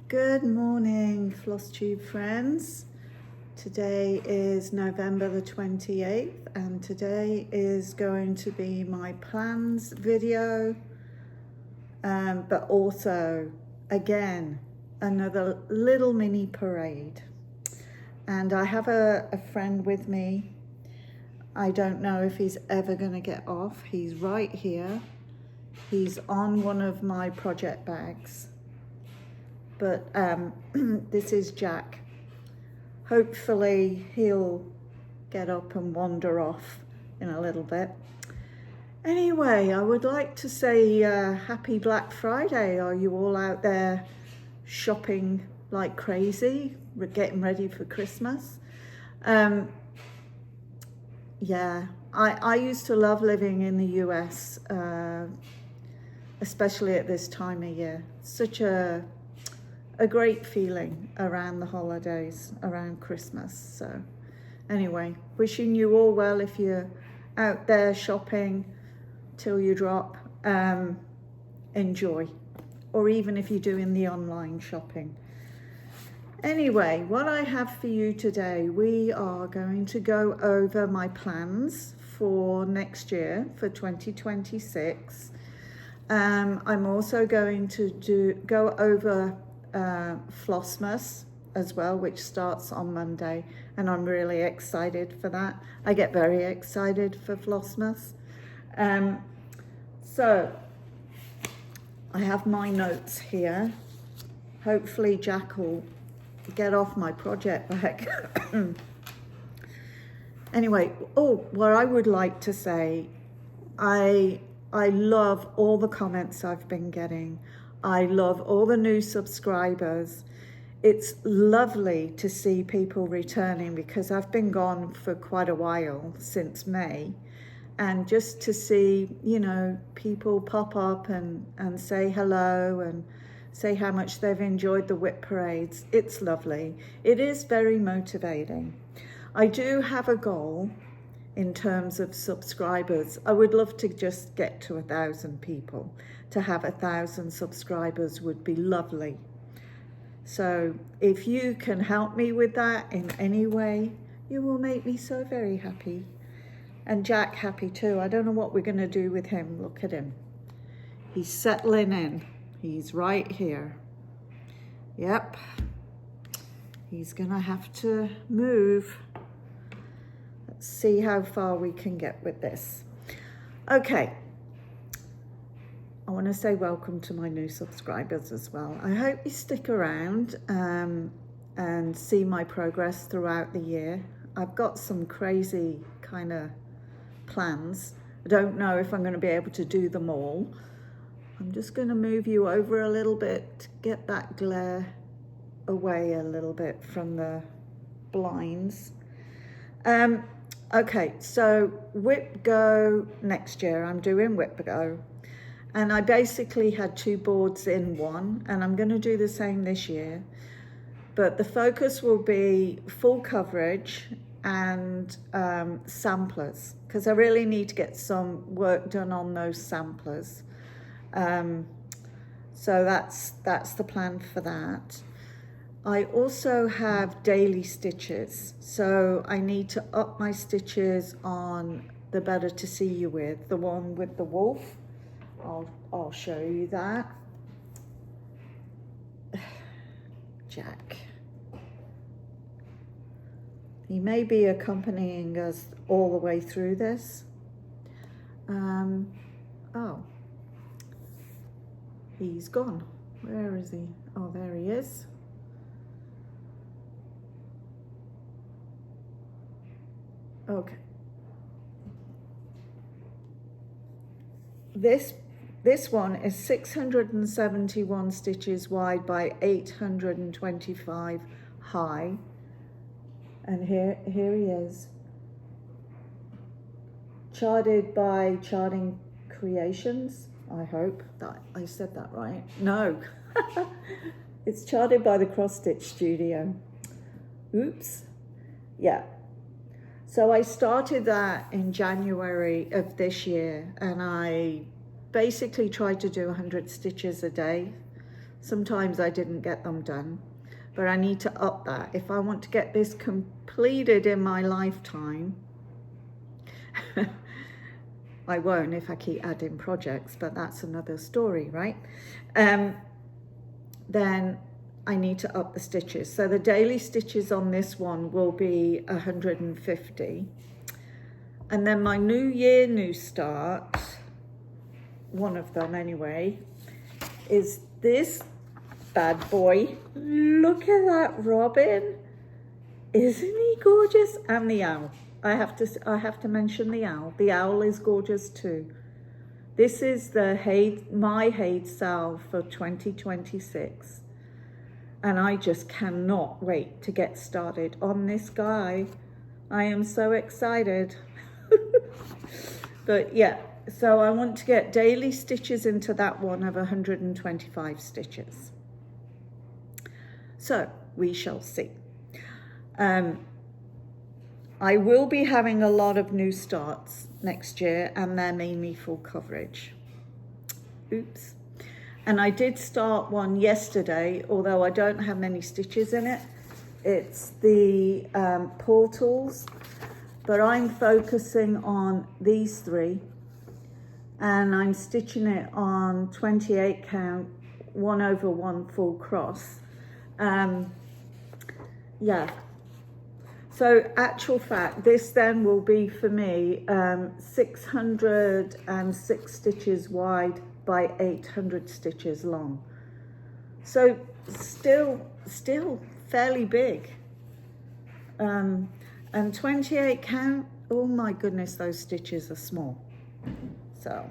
Good morning, Floss Tube friends. Today is November the 28th, and today is going to be my plans video, but also, again, another little mini parade. And I have a friend with me. I don't know if he's ever going to get off. He's right here. He's on one of my project bags. But this is Jack. Hopefully he'll get up and wander off in a little bit. Anyway, I would like to say happy Black Friday. Are you all out there shopping like crazy, getting ready for Christmas? Yeah, I used to love living in the US, especially at this time of year. Such a great feeling around the holidays, around Christmas. So anyway, wishing you all well if you're out there shopping till you drop. Enjoy, or even if you're doing the online shopping. Anyway, what I have for you today, we are going to go over my plans for next year, for 2026. I'm also going to go over Flossmas as well, which starts on Monday, and I'm really excited for that. I get very excited for Flossmas. So I have my notes here. Hopefully Jack will get off my project bag. Anyway, what I would like to say, I love all the comments I've been getting. I love all the new subscribers. It's lovely to see people returning because I've been gone for quite a while, since May. And just to see, people pop up and say hello and say how much they've enjoyed the whip parades. It's lovely. It is very motivating. I do have a goal in terms of subscribers. I would love to just get to 1,000 people. To have 1,000 subscribers would be lovely. So if you can help me with that in any way, you will make me so very happy. And Jack happy too. I don't know what we're going to do with him. Look at him. He's settling in. He's right here. Yep. He's going to have to move. Let's see how far we can get with this. Okay. I want to say welcome to my new subscribers as well. I hope you stick around and see my progress throughout the year. I've got some crazy kind of plans. I don't know if I'm going to be able to do them all. I'm just going to move you over a little bit to get that glare away a little bit from the blinds. Okay, so Whip Go next year. I'm doing Whip Go. And I basically had 2 boards in one, and I'm going to do the same this year. But the focus will be full coverage and samplers, because I really need to get some work done on those samplers. So that's the plan for that. I also have daily stitches, so I need to up my stitches on the Better to See You With, the one with the wolf. I'll show you that. Jack. He may be accompanying us all the way through this. Oh, he's gone. Where is he? Oh, there he is. Okay. This one is 671 stitches wide by 825 high. And here he is. Charted by Charting Creations. I hope that I said that right. No, it's charted by the Cross Stitch Studio. Oops. Yeah. So I started that in January of this year, and I basically tried to do 100 stitches a day Sometimes I didn't get them done, but I need to up that. If I want to get this completed in my lifetime, I won't if I keep adding projects, but that's another story, right? Then I need to up the stitches. So the daily stitches on this one will be 150. And then my new year, new start, one of them anyway, is this bad boy. Look at that robin. Isn't he gorgeous? And the owl. I have to mention the owl. The owl is gorgeous too. This is my Haid Sal for 2026. And I just cannot wait to get started on this guy. I am so excited. But yeah, so I want to get daily stitches into that one of 125 stitches. So we shall see. I will be having a lot of new starts next year, and they're mainly full coverage. Oops. And I did start one yesterday, although I don't have many stitches in it. It's the portals, but I'm focusing on these three, and I'm stitching it on 28 count, 1/1 full cross. Yeah. So actual fact, this then will be for me 606 stitches wide by 800 stitches long. So still fairly big. And 28 count, oh my goodness, those stitches are small. So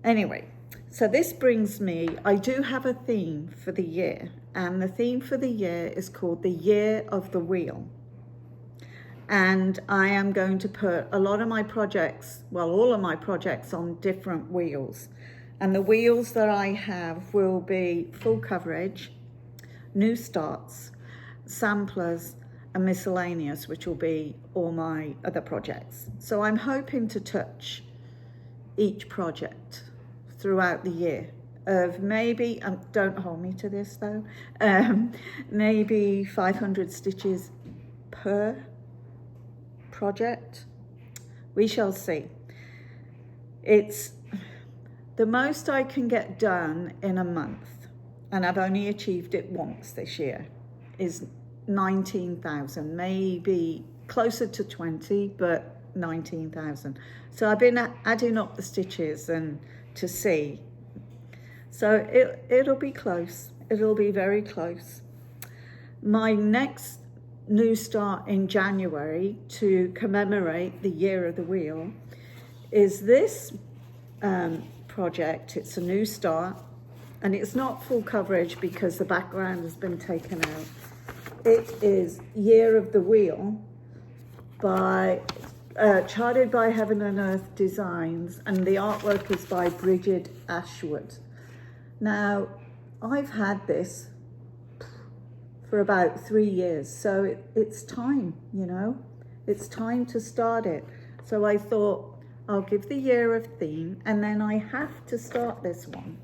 anyway, so this brings me, I do have a theme for the year, and the theme for the year is called the Year of the Wheel. And I am going to put a lot of my projects, well, all of my projects on different wheels. And the wheels that I have will be full coverage, new starts, samplers, and miscellaneous, which will be all my other projects. So I'm hoping to touch each project throughout the year of maybe, don't hold me to this though, maybe 500 stitches per project. We shall see. It's the most I can get done in a month, and I've only achieved it once this year, is 19,000, maybe closer to 20, but 19,000. So I've been adding up the stitches and to see. So it'll be close. It'll be very close. My next new start in January to commemorate the Year of the Wheel is this project. It's a new start, and it's not full coverage because the background has been taken out. It is Year of the Wheel by charted by Heaven and Earth Designs, and the artwork is by Bridget Ashwood. Now, I've had this for about 3 years, so it's time, you know, it's time to start it. So I thought I'll give the year of theme, and then I have to start this one.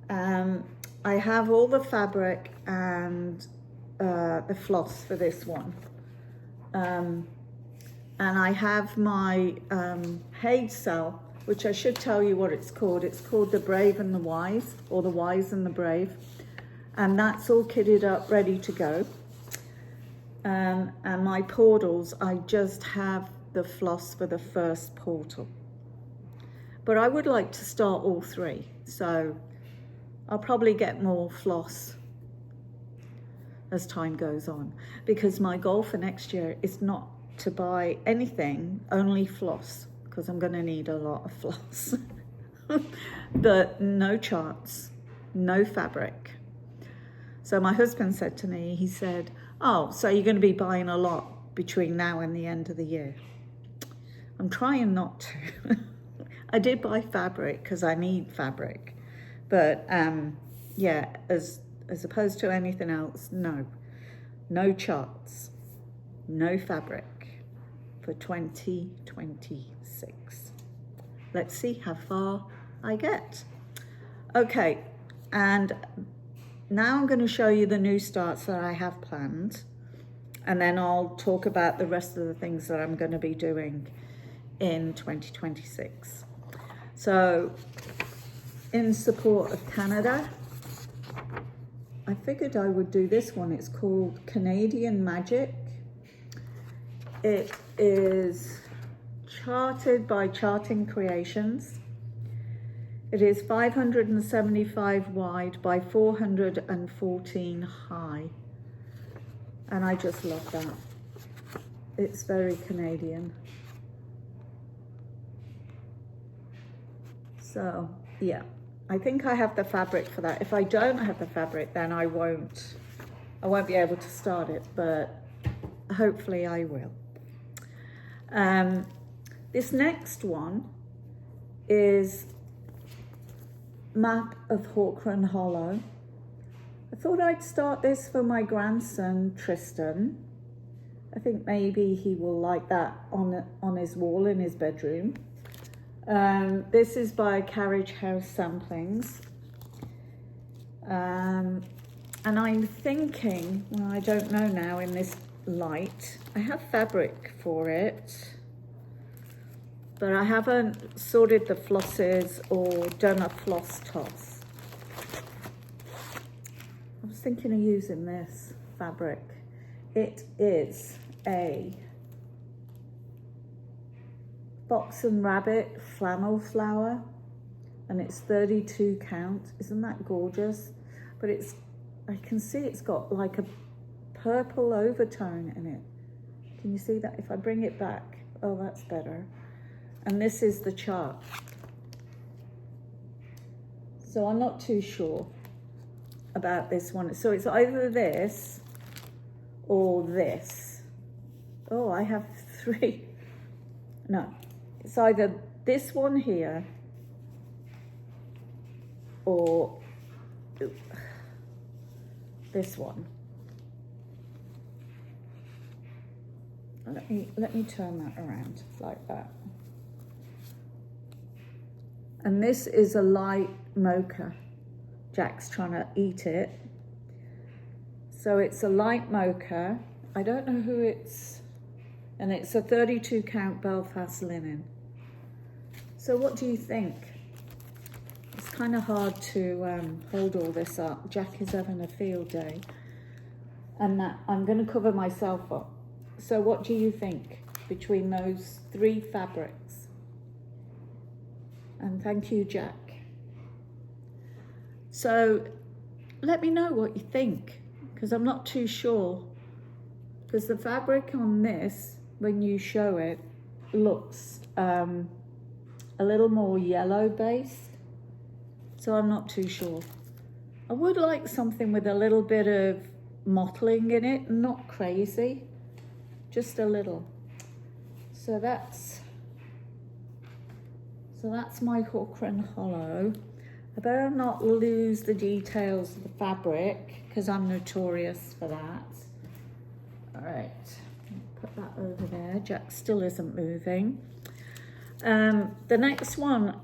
I have all the fabric and the floss for this one. And I have my Haid Sal, which I should tell you what it's called. It's called The Brave and the Wise, or The Wise and the Brave. And that's all kitted up, ready to go. And my portals, I just have the floss for the first portal. But I would like to start all three. So I'll probably get more floss as time goes on, because my goal for next year is not to buy anything, only floss, because I'm going to need a lot of floss. But no charts, no fabric. So my husband said to me, he said, oh, so you're going to be buying a lot between now and the end of the year. I'm trying not to. I did buy fabric because I need fabric, but yeah, as opposed to anything else, no charts, no fabric for 2026. Let's see how far I get. Okay, And now I'm going to show you the new starts that I have planned, and then I'll talk about the rest of the things that I'm going to be doing in 2026. So, in support of Canada, I figured I would do this one. It's called Canadian Magic. It is charted by Charting Creations. It is 575 wide by 414 high. And I just love that. It's very Canadian. So, yeah, I think I have the fabric for that. If I don't have the fabric, then I won't be able to start it, but hopefully I will. This next one is Map of Hawkrun Hollow. I thought I'd start this for my grandson, Tristan. I think maybe he will like that on his wall in his bedroom. This is by Carriage House Samplings. And I'm thinking, well, I don't know now in this light. I have fabric for it, but I haven't sorted the flosses or done a floss toss. I was thinking of using this fabric. It is a Fox and Rabbit flannel flower, and it's 32 count. Isn't that gorgeous? But I can see it's got like a purple overtone in it. Can you see that? If I bring it back, oh, that's better. And this is the chart. So I'm not too sure about this one. So it's either this or this. Oh, I have three. No, it's either this one here or this one. Let me turn that around like that. And this is a light mocha. Jack's trying to eat it. So it's a light mocha. I don't know who it's, and it's a 32 count Belfast linen. So what do you think? It's kind of hard to hold all this up. Jack is having a field day, and that I'm going to cover myself up. So what do you think between those three fabrics? And thank you, Jack. So let me know what you think, because I'm not too sure. Because the fabric on this, when you show it, looks a little more yellow based. So I'm not too sure. I would like something with a little bit of mottling in it, not crazy, just a little. So that's my Hawkrun Hollow. I better not lose the details of the fabric, because I'm notorious for that. All right, put that over there. Jack still isn't moving. The next one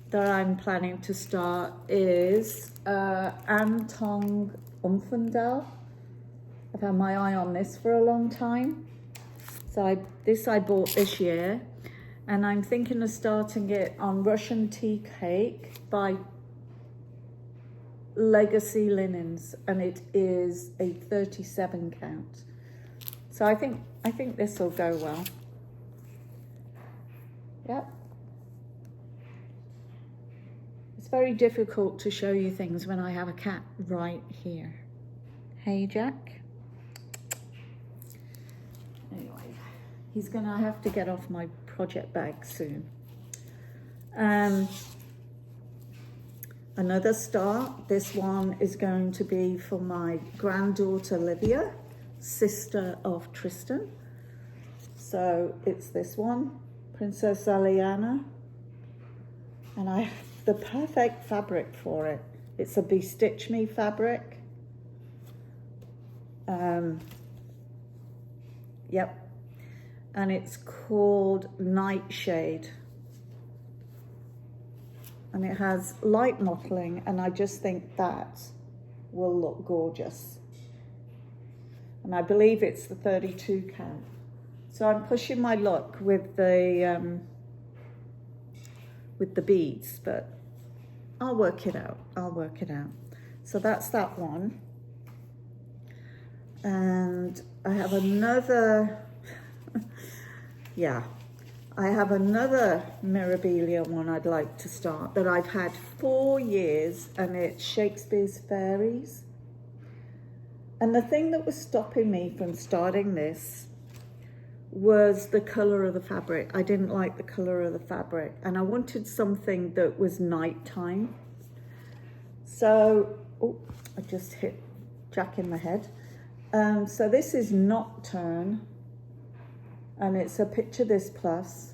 that I'm planning to start is Antong Umfendal. I've had my eye on this for a long time. So I bought this year, and I'm thinking of starting it on Russian Tea Cake by Legacy Linens, and it is a 37 count. So I think this will go well. Yep. It's very difficult to show you things when I have a cat right here. Hey, Jack. Anyway, he's gonna have to get off my project bag soon. Another start. This one is going to be for my granddaughter Livia, sister of Tristan. So it's this one, Princess Aliana, and I have the perfect fabric for it. It's a Be Stitch Me fabric. Yep, and it's called Nightshade. and it has light mottling, and I just think that will look gorgeous. And I believe it's the 32 count. So I'm pushing my luck with the beads, but I'll work it out. I'll work it out. So that's that one. And I have another, yeah, I have another Mirabilia one I'd like to start that I've had 4 years, and it's Shakespeare's Fairies. And the thing that was stopping me from starting this was the color of the fabric. I didn't like the color of the fabric, and I wanted something that was nighttime. So, oh, I just hit Jack in the head. So this is Nocturne, and it's a Picture This Plus.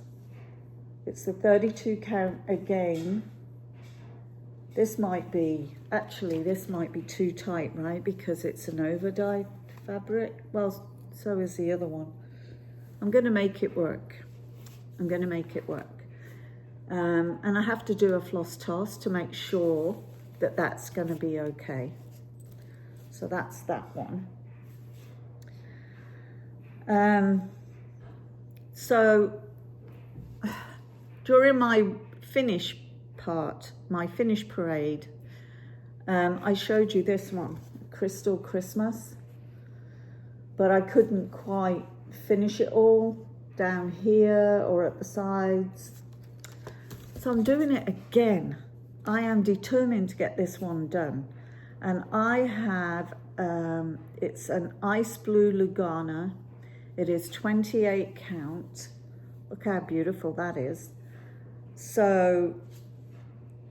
It's the 32 count again. This might be, actually this might be too tight, right? Because it's an over-dyed fabric. Well, so is the other one. I'm gonna make it work. I'm gonna make it work. And I have to do a floss toss to make sure that that's gonna be okay. So that's that one. So during my finish part, my finish parade, I showed you this one, Crystal Christmas, but I couldn't quite finish it all down here or at the sides. So I'm doing it again. I am determined to get this one done. And I have, it's an ice blue Lugana. It is 28 count. Look how beautiful that is. So,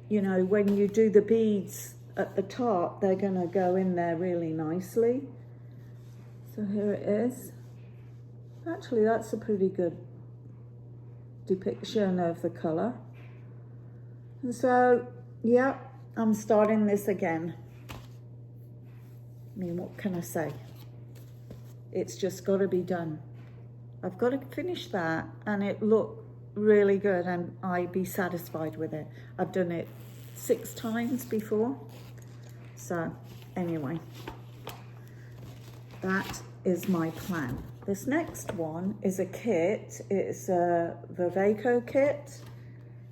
you know, when you do the beads at the top, they're gonna go in there really nicely. So here it is. Actually, that's a pretty good depiction of the color. And so, yeah, I'm starting this again. I mean, what can I say? It's just got to be done. I've got to finish that and it look really good, and I'd be satisfied with it. I've done it 6 times before. So anyway, that is my plan. This next one is a kit. It's a Viveco kit.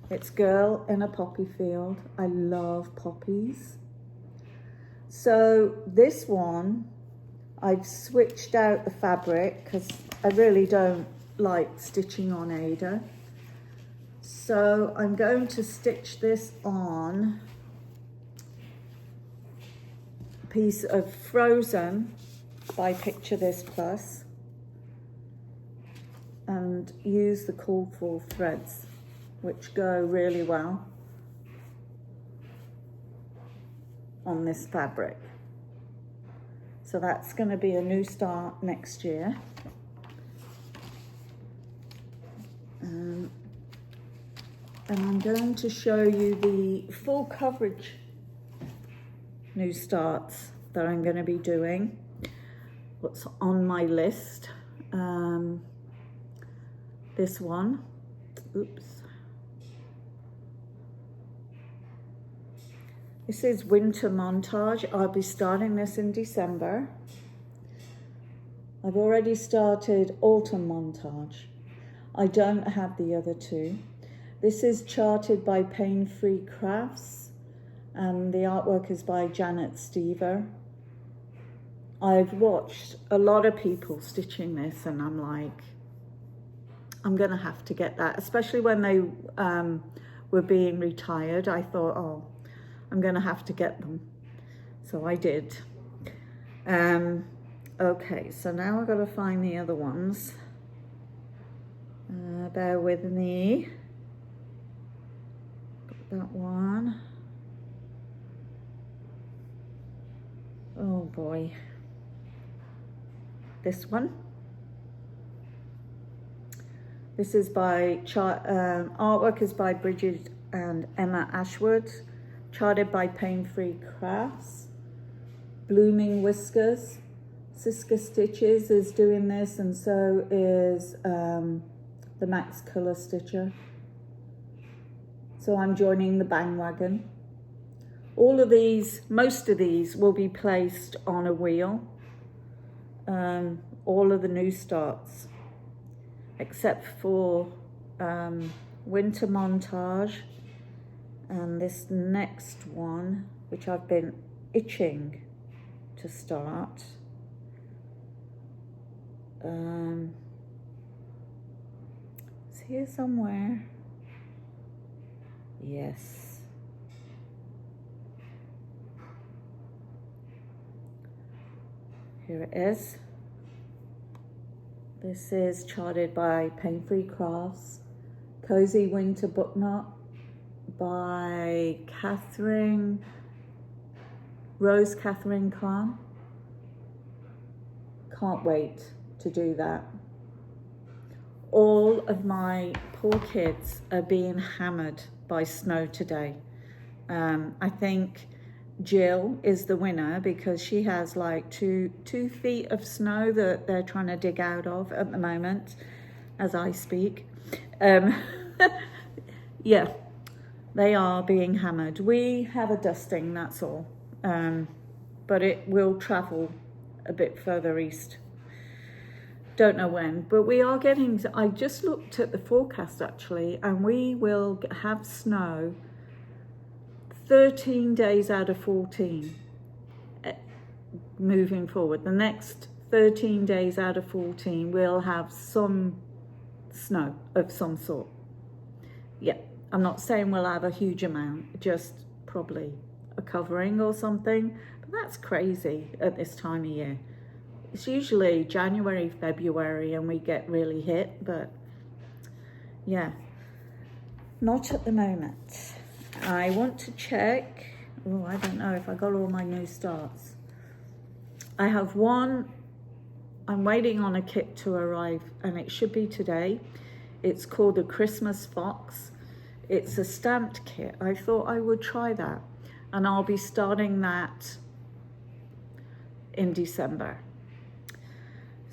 It's Girl in a Poppy Field. I love poppies. So this one, I've switched out the fabric because I really don't like stitching on Ada. So I'm going to stitch this on a piece of Frozen by Picture This Plus and use the called for threads, which go really well on this fabric. So that's going to be a new start next year. And I'm going to show you the full coverage new starts that I'm going to be doing. What's on my list. This one. Oops. This is Winter Montage. I'll be starting this in December. I've already started Autumn Montage. I don't have the other two. This is charted by Pain Free Crafts, and the artwork is by Janet Stever. I've watched a lot of people stitching this, and I'm like, I'm gonna have to get that, especially when they were being retired. I thought, oh, I'm gonna have to get them. So I did. Okay, so now I've got to find the other ones. Bear with me. Got that one. Oh boy. This one. This is by, artwork is by Bridget and Emma Ashwood. Charted by Pain Free Crafts. Blooming Whiskers. Siska Stitches is doing this, and so is the Max Color Stitcher. So I'm joining the bandwagon. All of these, most of these will be placed on a wheel. All of the new starts, except for winter montage and this next one, which I've been itching to start. It's here somewhere. Yes. Here it is. This is charted by Pain-Free Crafts. Cozy Winter Book Knot by Rose Catherine Khan. Can't wait to do that. All of my poor kids are being hammered by snow today. I think Jill is the winner because she has like two feet of snow that they're trying to dig out of at the moment as I speak. Yeah, they are being hammered. We have a dusting, that's all. But it will travel a bit further east. Don't know when, but we are getting, I just looked at the forecast actually, and we will have snow 13 days out of 14 moving forward. The next 13 days out of 14 we'll have some snow of some sort. Yeah, I'm not saying we'll have a huge amount, just probably a covering or something, but that's crazy at this time of year. It's usually January, February, and we get really hit, but yeah, not at the moment. I want to check. Oh, I don't know if I got all my new starts. I have one. I'm waiting on a kit to arrive, and it should be today. It's called a Christmas Fox. It's a stamped kit. I thought I would try that, and I'll be starting that in December.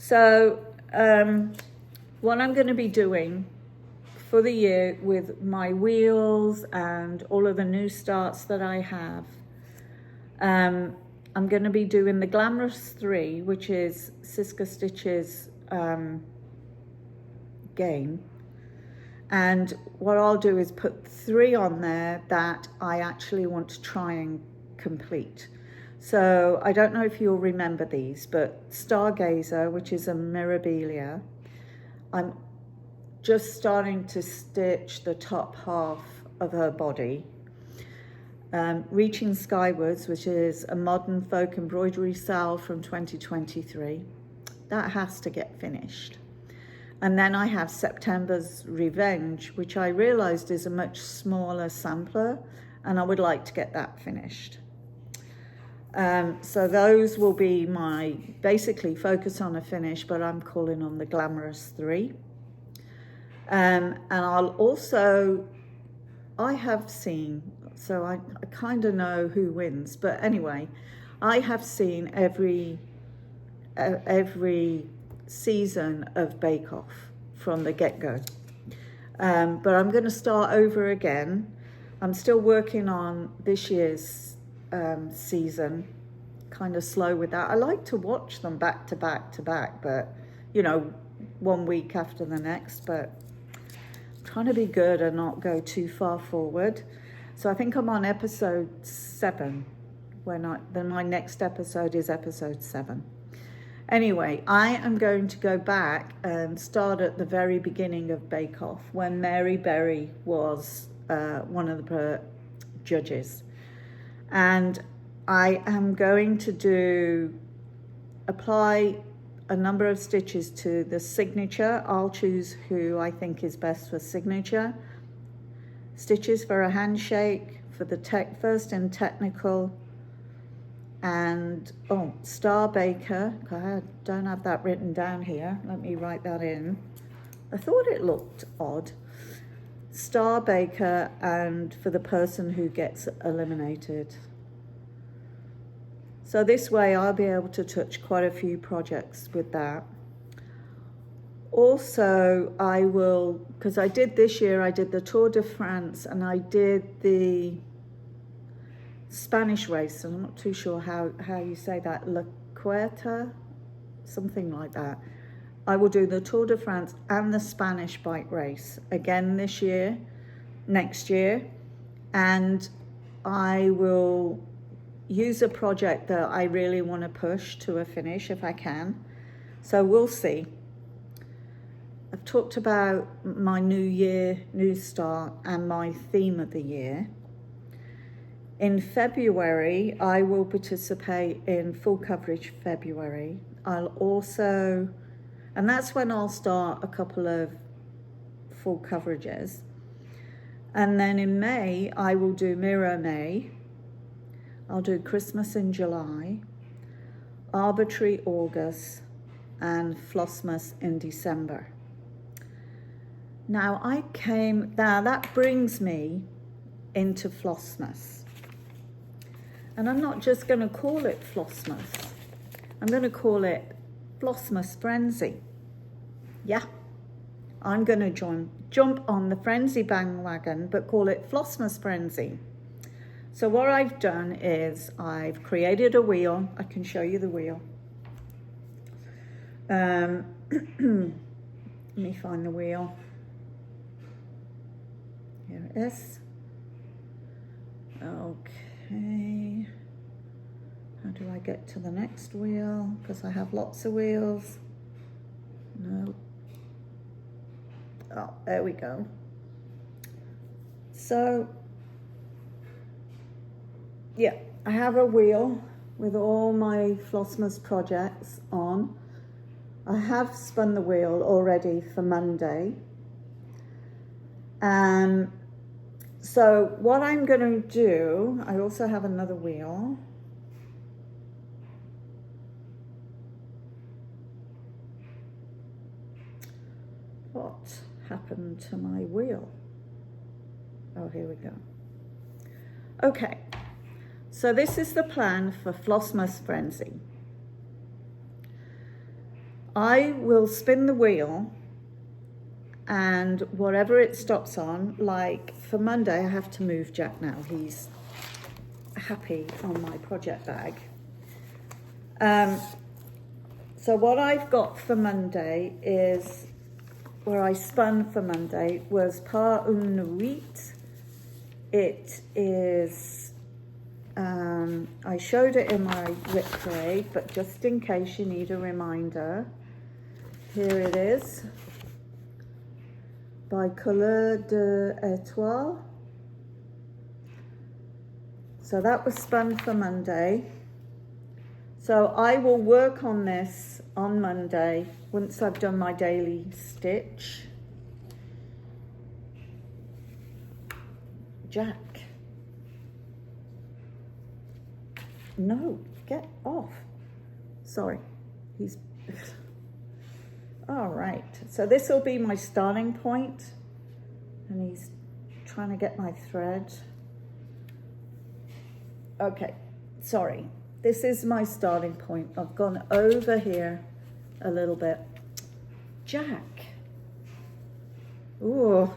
So what I'm going to be doing for the year with my wheels and all of the new starts that I have, I'm going to be doing the Glamorous 3, which is Siska Stitch's game. And what I'll do is put 3 on there that I actually want to try and complete. So I don't know if you'll remember these, but Stargazer, which is a Mirabilia, I'm just starting to stitch the top half of her body. Reaching Skywards, which is a modern folk embroidery style from 2023. That has to get finished. And then I have September's Revenge, which I realized is a much smaller sampler, and I would like to get that finished. So those will be my basically focus on a finish, but I'm calling on the Glamorous 3. And I'll also, I have seen, so I kind of know who wins, but anyway, I have seen every season of Bake Off from the get-go. But I'm going to start over again. I'm still working on this year's season, kind of slow with that. I like to watch them back to back to back, but you know, one week after the next, but I'm trying to be good and not go too far forward. So I think I'm on episode 7 then my next episode is episode 7. Anyway, I am going to go back and start at the very beginning of Bake Off when Mary Berry was one of the judges. And I am going to apply a number of stitches to the signature. I'll choose who I think is best for signature. Stitches for a handshake, for the first and technical, and Star Baker. I don't have that written down here. Let me write that in. I thought it looked odd. Star Baker, and for the person who gets eliminated. So this way I'll be able to touch quite a few projects with that. Also, I will, because I did this year, I did the Tour de France and I did the Spanish race, and I'm not too sure how you say that, La Cuerta, something like that. I will do the Tour de France and the Spanish bike race again this year, next year, and I will use a project that I really want to push to a finish if I can. So we'll see. I've talked about my new year, new start, and my theme of the year. In February, I will participate in full coverage February. I'll also, and that's when I'll start a couple of full coverages. And then in May, I will do Miro May. I'll do Christmas in July, Arbitrary August, and Flossmas in December. Now that brings me into Flossmas. And I'm not just going to call it Flossmas. I'm going to call it Flossmas Frenzy. Yeah, I'm going to jump on the Frenzy bandwagon, but call it Flossmas Frenzy. So what I've done is I've created a wheel. I can show you the wheel. Let me find the wheel. Here it is. Okay. How do I get to the next wheel? Because I have lots of wheels. No. Oh, there we go. So, yeah, I have a wheel with all my Flossmas projects on. I have spun the wheel already for Monday. So what I'm going to do, I also have another wheel. What happened to my wheel? Oh, here we go. Okay, so this is the plan for Flossmas Frenzy. I will spin the wheel, and whatever it stops on, like for Monday, I have to move Jack now. He's happy on my project bag. So what I've got for Monday is, where I spun for Monday, was Par une Nuit. It is, I showed it in my whip parade, but just in case you need a reminder, here it is. By Couleur d'Étoile. So that was spun for Monday. So I will work on this on Monday once I've done my daily stitch. Jack. No, get off. Sorry, he's... All right, so this will be my starting point, and he's trying to get my thread. Okay, sorry, this is my starting point. I've gone over here a little bit. Jack. Ooh,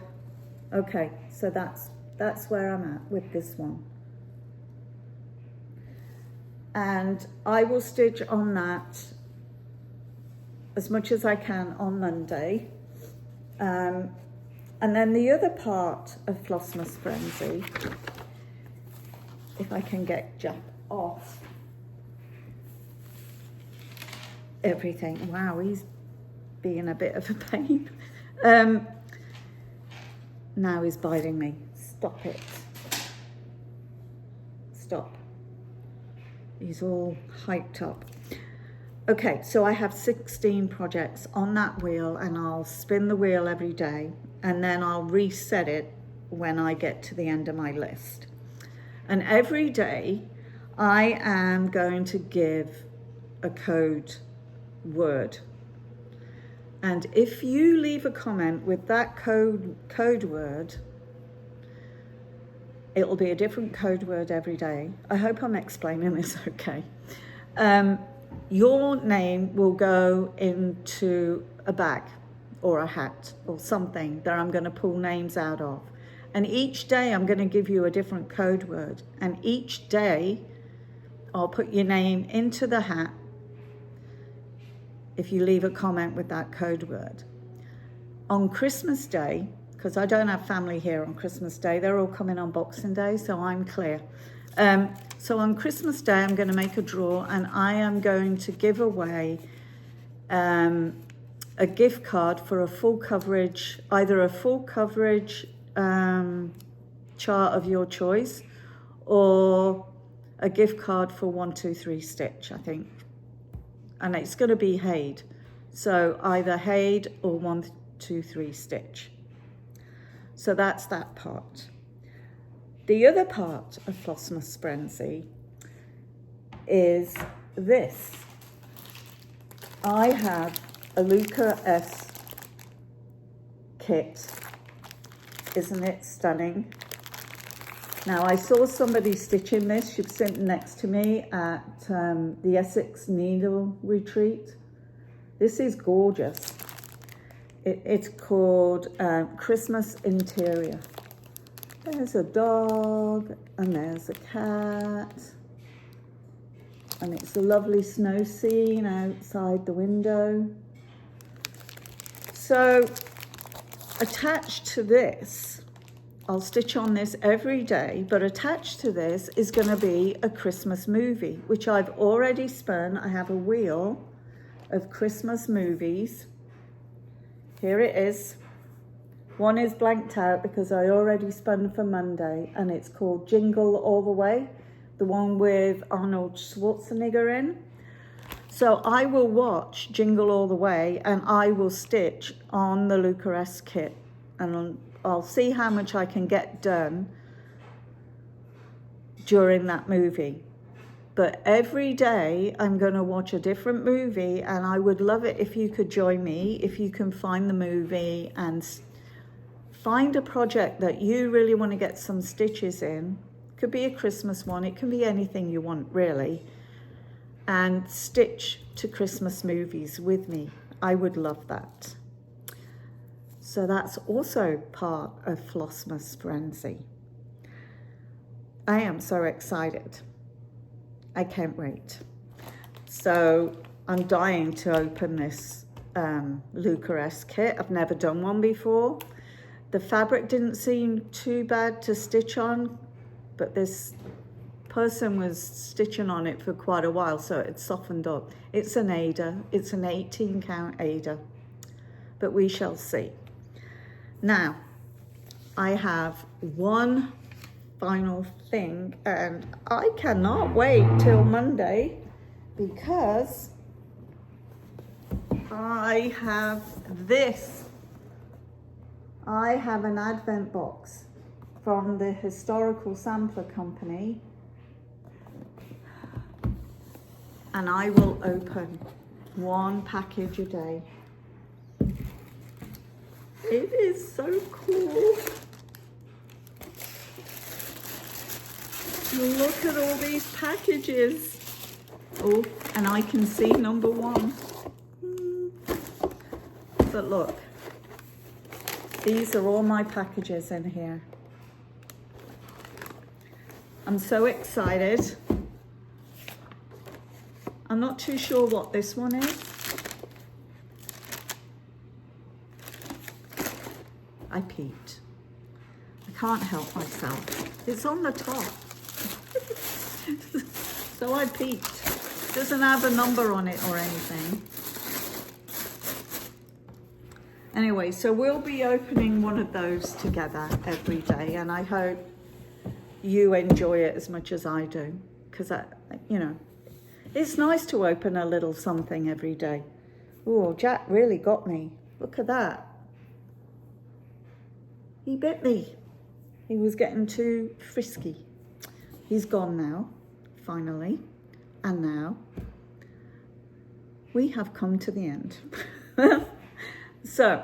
okay, so that's where I'm at with this one. And I will stitch on that as much as I can on Monday. And then the other part of Flossmas Frenzy, if I can get Jack off everything. Wow, he's being a bit of a pain. Now he's biting me. Stop it. Stop. He's all hyped up. Okay, so I have 16 projects on that wheel, and I'll spin the wheel every day, and then I'll reset it when I get to the end of my list. And every day I am going to give a code word. And if you leave a comment with that code word, it'll be a different code word every day. I hope I'm explaining this okay. Your name will go into a bag. or a hat or something that I'm going to pull names out of. And each day I'm going to give you a different code word. And each day I'll put your name into the hat if you leave a comment with that code word. On Christmas Day, because I don't have family here on Christmas Day, they're all coming on Boxing Day, so I'm clear. So on Christmas Day, I'm going to make a draw, and I am going to give away a gift card for a full coverage, either a full coverage chart of your choice, or a gift card for 123 Stitch, I think. And it's going to be Haid. So either Haid or 123 Stitch. So that's that part. The other part of Flossmas Frenzy is this. I have a Luca S kit. Isn't it stunning? Now, I saw somebody stitching this. She was sitting next to me at the Essex Needle Retreat. This is gorgeous. It's called Christmas Interior. There's a dog and there's a cat. And it's a lovely snow scene outside the window. So attached to this, I'll stitch on this every day, but attached to this is going to be a Christmas movie, which I've already spun. I have a wheel of Christmas movies. Here it is. One is blanked out because I already spun for Monday, and it's called Jingle All the Way, the one with Arnold Schwarzenegger in. So I will watch Jingle All the Way, and I will stitch on the Luca S kit, and I'll see how much I can get done during that movie. But every day I'm going to watch a different movie, and I would love it if you could join me, if you can find the movie and find a project that you really want to get some stitches in. Could be a Christmas one, it can be anything you want really. And stitch to Christmas movies with me. I would love that. So that's also part of Flossmas Frenzy. I am so excited. I can't wait. So I'm dying to open this Luca S kit. I've never done one before. The fabric didn't seem too bad to stitch on, but this person was stitching on it for quite a while, so it softened up. It's an Ada. It's an 18 count Ada, but we shall see. Now, I have one final thing, and I cannot wait till Monday because I have this. I have an advent box from the Historical Sampler Company, and I will open one package a day. It is so cool. Look at all these packages. Oh, and I can see number one. But look, these are all my packages in here. I'm so excited. I'm not too sure what this one is. I peeped. I can't help myself. It's on the top. So I peeped. Doesn't have a number on it or anything. Anyway, so we'll be opening one of those together every day, and I hope you enjoy it as much as I do, because it's nice to open a little something every day. Oh, Jack really got me. Look at that. He bit me. He was getting too frisky. He's gone now, finally. And now we have come to the end. So,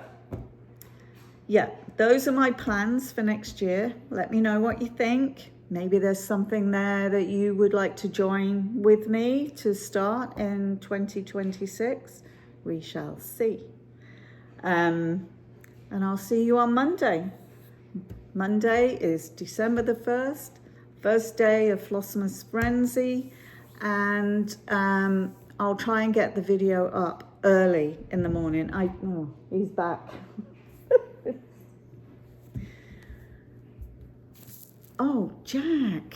yeah, those are my plans for next year. Let me know what you think. Maybe there's something there that you would like to join with me to start in 2026. We shall see. And I'll see you on Monday. Monday is December the 1st, first day of Flossmas Frenzy, and I'll try and get the video up early in the morning. Oh, he's back. Oh, Jack,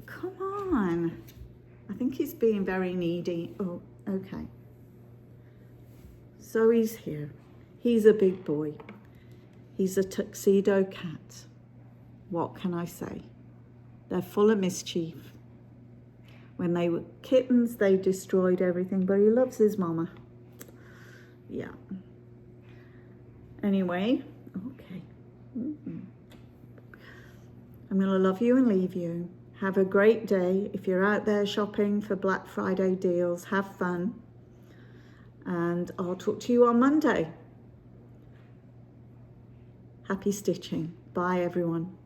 come on. I think he's being very needy. Oh, okay. So he's here. He's a big boy. He's a tuxedo cat. What can I say? They're full of mischief. When they were kittens, they destroyed everything, but he loves his mama. Yeah. Anyway, okay. I'm going to love you and leave you. Have a great day. If you're out there shopping for Black Friday deals, have fun. And I'll talk to you on Monday. Happy stitching. Bye, everyone.